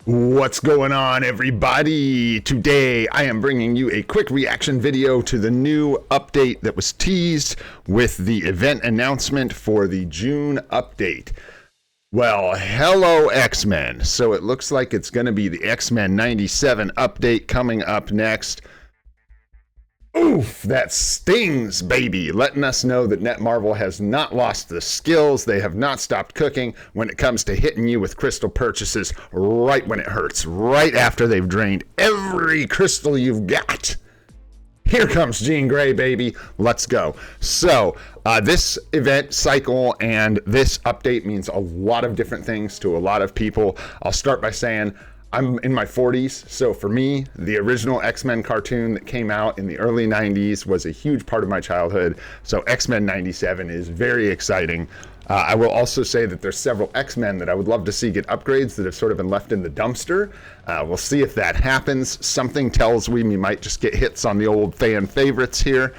What's going on, everybody? Today I am bringing you a quick reaction video to the new update that was teased with the event announcement for the June update. Well, hello X-Men. So it looks like it's going to be the X-Men 97 update coming up next. Oof, that stings, baby. Letting us know that Netmarble has not lost the skills. They have not stopped cooking when it comes to hitting you with crystal purchases right when it hurts, right after they've drained every crystal you've got. Here comes Jean Grey, baby. Let's go. So this event cycle and this update means a lot of different things to a lot of people. I'll start by saying I'm in my 40s, so for me, the original X-Men cartoon that came out in the early 90s was a huge part of my childhood, so X-Men 97 is very exciting. I will also say that there's several X-Men that I would love to see get upgrades that have sort of been left in the dumpster. We'll see if that happens. Something tells me we might just get hits on the old fan favorites here.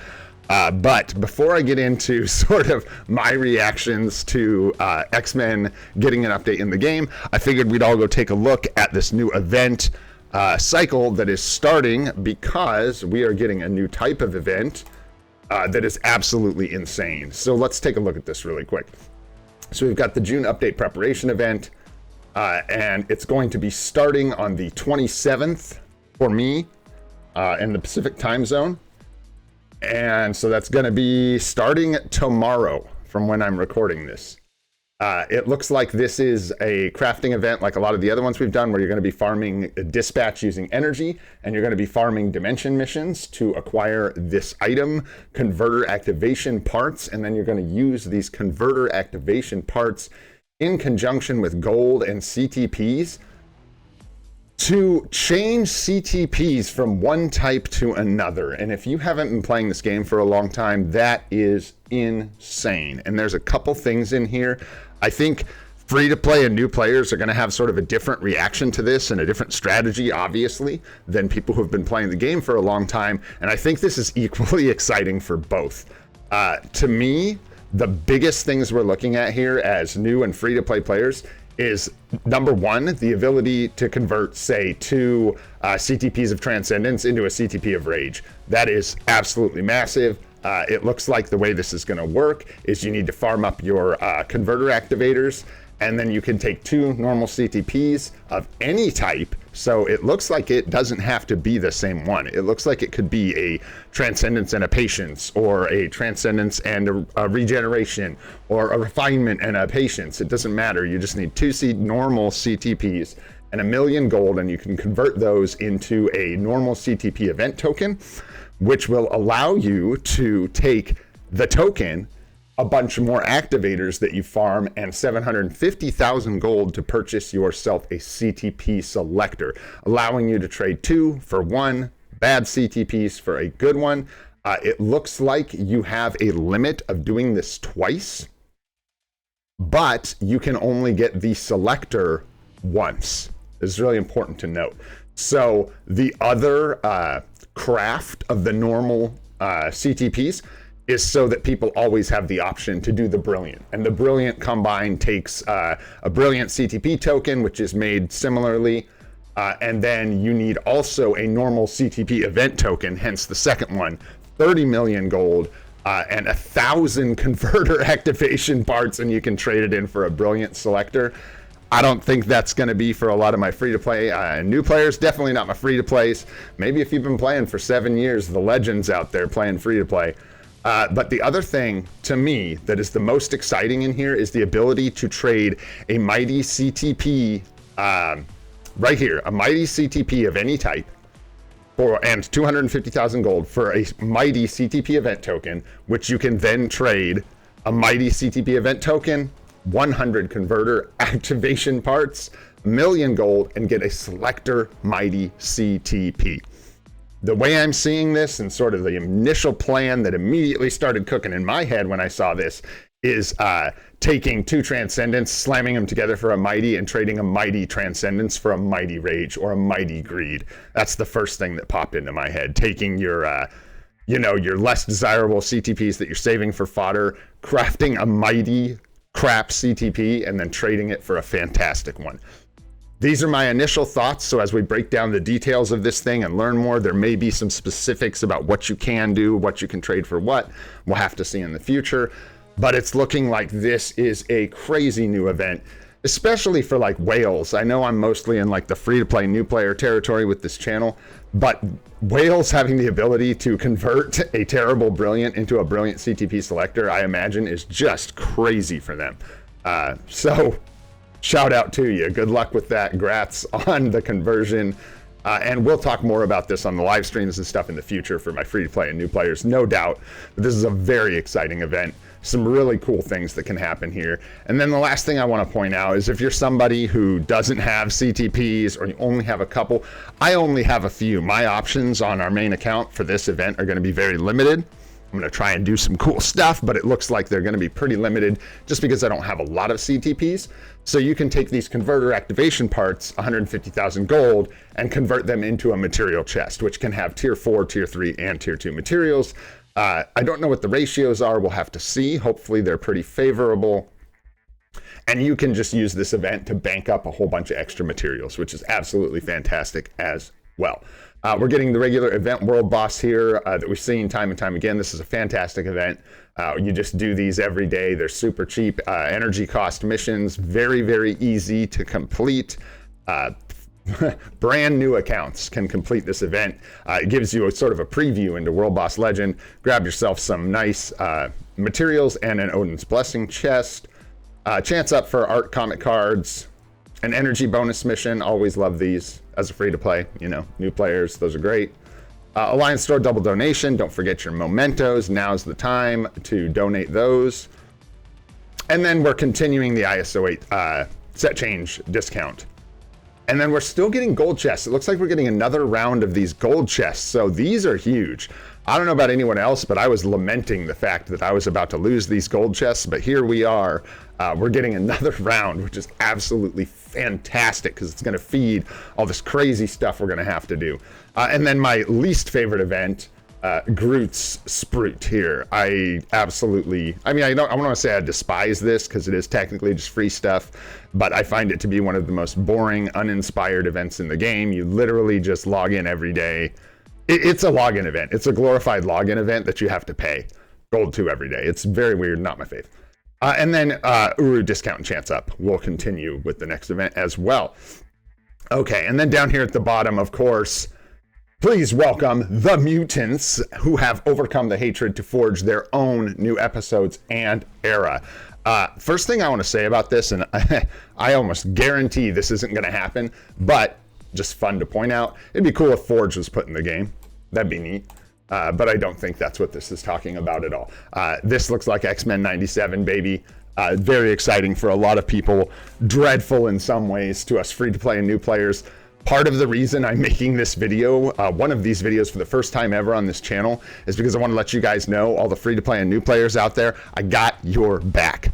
But before I get into sort of my reactions to X-Men getting an update in the game, I figured we'd all go take a look at this new event cycle that is starting because we are getting a new type of event that is absolutely insane. So let's take a look at this really quick. So we've got the June update preparation event, and it's going to be starting on the 27th for me in the Pacific time zone. And so that's going to be starting tomorrow from when I'm recording this. It looks like this is a crafting event like a lot of the other ones we've done, where you're going to be farming dispatch using energy, and you're going to be farming dimension missions to acquire this item, converter activation parts, and then you're going to use these converter activation parts in conjunction with gold and CTPs to change CTPs from one type to another. And if you haven't been playing this game for a long time, that is insane. And there's a couple things in here. I think free-to-play and new players are going to have sort of a different reaction to this and a different strategy, obviously, than people who've been playing the game for a long time. And I think this is equally exciting for both. To me, the biggest things we're looking at here as new and free-to-play players is, number one, the ability to convert, say, two CTPs of Transcendence into a CTP of Rage. That is absolutely massive. It looks like the way this is going to work is you need to farm up your converter activators, and then you can take two normal CTPs of any type. So it looks like it doesn't have to be the same one. It looks like it could be a Transcendence and a Patience, or a Transcendence and a Regeneration, or a Refinement and a Patience. It doesn't matter. You just need two normal CTPs and 1,000,000 gold, and you can convert those into a normal CTP event token, which will allow you to take the token, a bunch more activators that you farm, and 750,000 gold to purchase yourself a CTP selector, allowing you to trade two for one bad CTPs for a good one. It looks like you have a limit of doing this twice, but you can only get the selector once. This is really important to note. So the other craft of the normal CTPs is so that people always have the option to do the Brilliant. And the Brilliant combine takes a Brilliant CTP token, which is made similarly, and then you need also a normal CTP event token, hence the second one, 30 million gold, and 1,000 converter activation parts, and you can trade it in for a Brilliant selector. I don't think that's going to be for a lot of my free-to-play new players. Definitely not my free-to-plays. Maybe if you've been playing for 7 years, the legends out there playing free-to-play. But the other thing to me that is the most exciting in here is the ability to trade a mighty CTP, right here, a mighty CTP of any type, and 250,000 gold for a mighty CTP event token, which you can then trade a mighty CTP event token, 100 converter activation parts, 1,000,000 gold, and get a selector mighty CTP. The way I'm seeing this, and sort of the initial plan that immediately started cooking in my head when I saw this, is taking two Transcendence, slamming them together for a mighty, and trading a mighty Transcendence for a mighty Rage or a mighty Greed. That's the first thing that popped into my head. Taking your your less desirable CTPs that you're saving for fodder, crafting a mighty crap CTP, and then trading it for a fantastic one. these are my initial thoughts. So as we break down the details of this thing and learn more, there may be some specifics about what you can do, what you can trade for what. We'll have to see in the future. But it's looking like this is a crazy new event, especially for like whales. I know I'm mostly in like the free-to-play new player territory with this channel, but whales having the ability to convert a terrible brilliant into a brilliant CTP selector, I imagine, is just crazy for them. So shout out to you. Good luck with that. Congrats on the conversion. And we'll talk more about this on the live streams and stuff in the future for my free-to-play and new players, no doubt. But this is a very exciting event. Some really cool things that can happen here. And then the last thing I want to point out is if you're somebody who doesn't have CTPs or you only have a couple, I only have a few. My options on our main account for this event are going to be very limited. I'm going to try and do some cool stuff, but it looks like they're going to be pretty limited just because I don't have a lot of CTPs. So you can take these converter activation parts, 150,000 gold, and convert them into a material chest, which can have tier 4, tier 3, and tier 2 materials. I don't know what the ratios are. We'll have to see. Hopefully they're pretty favorable. And you can just use this event to bank up a whole bunch of extra materials, which is absolutely fantastic as well. We're getting the regular event world boss here that we've seen time and time again. This is a fantastic event. You just do these every day. They're super cheap. Energy cost missions, very, very easy to complete. Brand new accounts can complete this event. It gives you a sort of a preview into World Boss Legend. Grab yourself some nice materials and an Odin's Blessing chest. Chance up for art comic cards. An energy bonus mission. Always love these as a free to play. You know, new players, those are great. Alliance Store double donation. Don't forget your mementos. Now's the time to donate those. And then we're continuing the ISO 8 set change discount. And then we're still getting gold chests. It looks like we're getting another round of these gold chests. So these are huge. I don't know about anyone else, but I was lamenting the fact that I was about to lose these gold chests. But here we are. We're getting another round, which is absolutely fantastic because it's going to feed all this crazy stuff we're going to have to do. And then my least favorite event, Groot's Sprout here. I don't want to say I despise this because it is technically just free stuff, but I find it to be one of the most boring, uninspired events in the game. You literally just log in every day. It's a login event. It's a glorified login event that you have to pay gold to every day. It's very weird, not my fave. And then Uru discount and chance up. We'll continue with the next event as well. Okay, and then down here at the bottom, of course, please welcome the mutants who have overcome the hatred to forge their own new episodes and era. First thing I want to say about this, and I almost guarantee this isn't going to happen, but just fun to point out, it'd be cool if Forge was put in the game. That'd be neat. But I don't think that's what this is talking about at all. This looks like X-Men 97, baby. Very exciting for a lot of people. Dreadful in some ways to us free-to-play and new players. Part of the reason I'm making this video, one of these videos for the first time ever on this channel, is because I want to let you guys know, all the free-to-play and new players out there, I got your back.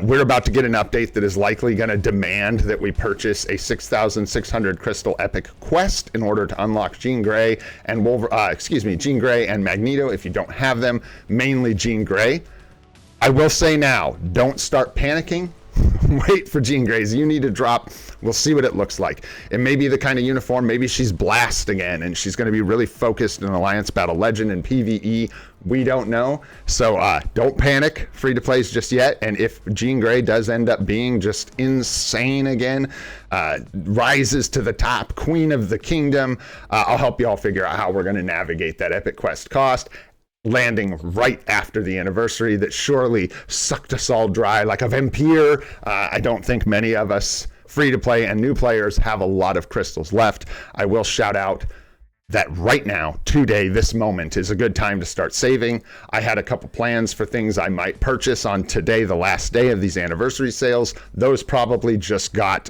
We're about to get an update that is likely going to demand that we purchase a 6,600 crystal epic quest in order to unlock Jean Grey and Jean Grey and Magneto if you don't have them, mainly Jean Grey. I will say now, don't start panicking. Wait for Jean Grey's. You need to drop. We'll see what it looks like. It may be the kind of uniform. Maybe she's Blast again, and she's going to be really focused in Alliance Battle Legend and PvE. We don't know. So don't panic, free-to-plays just yet. And if Jean Grey does end up being just insane again, rises to the top, Queen of the Kingdom, I'll help you all figure out how we're going to navigate that epic quest cost. Landing right after the anniversary that surely sucked us all dry like a vampire. I don't think many of us free-to-play and new players have a lot of crystals left. I will shout out that right now, today, this moment is a good time to start saving. I had a couple plans for things I might purchase on today, the last day of these anniversary sales. Those probably just got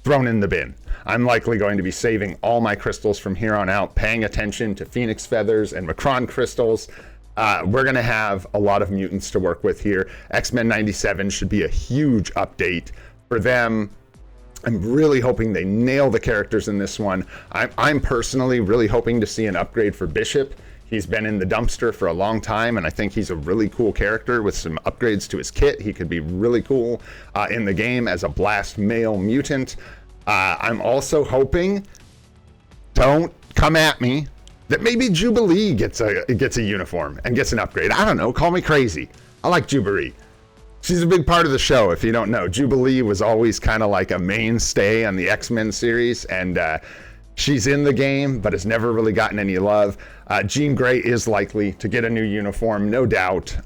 thrown in the bin. I'm likely going to be saving all my crystals from here on out, paying attention to Phoenix Feathers and Macron crystals. We're going to have a lot of mutants to work with here. X-Men 97 should be a huge update for them. I'm really hoping they nail the characters in this one. I'm personally really hoping to see an upgrade for Bishop. He's been in the dumpster for a long time, and I think he's a really cool character with some upgrades to his kit. He could be really cool in the game as a Blast male mutant. I'm also hoping, don't come at me, that maybe Jubilee gets a uniform and gets an upgrade. I don't know, call me crazy. I like Jubilee. She's a big part of the show, if you don't know. Jubilee was always kind of like a mainstay on the X-Men series, and she's in the game, but has never really gotten any love. Jean Grey is likely to get a new uniform, no doubt.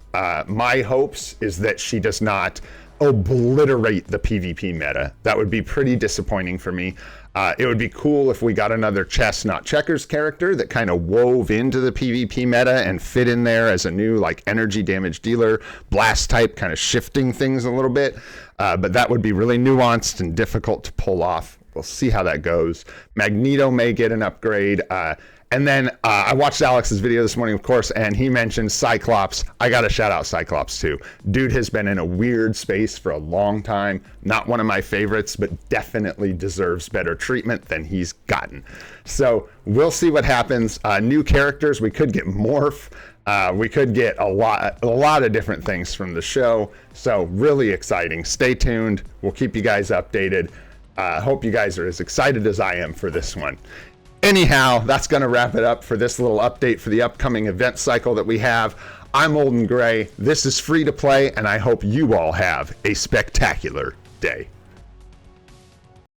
My hopes is that she does not obliterate the PvP meta. That would be pretty disappointing for me. It would be cool if we got another chess, not checkers character that kind of wove into the PvP meta and fit in there as a new like energy damage dealer, blast type, kind of shifting things a little bit. But that would be really nuanced and difficult to pull off. We'll see how that goes. Magneto may get an upgrade. And then I watched Alex's video this morning, of course, and he mentioned Cyclops. I got to shout out Cyclops too. Dude has been in a weird space for a long time. Not one of my favorites, but definitely deserves better treatment than he's gotten. So we'll see what happens. New characters, we could get Morph. We could get a lot of different things from the show. So really exciting. Stay tuned. We'll keep you guys updated. Hope you guys are as excited as I am for this one. Anyhow, that's going to wrap it up for this little update for the upcoming event cycle that we have. I'm Olden Gray. This is free to play, and I hope you all have a spectacular day.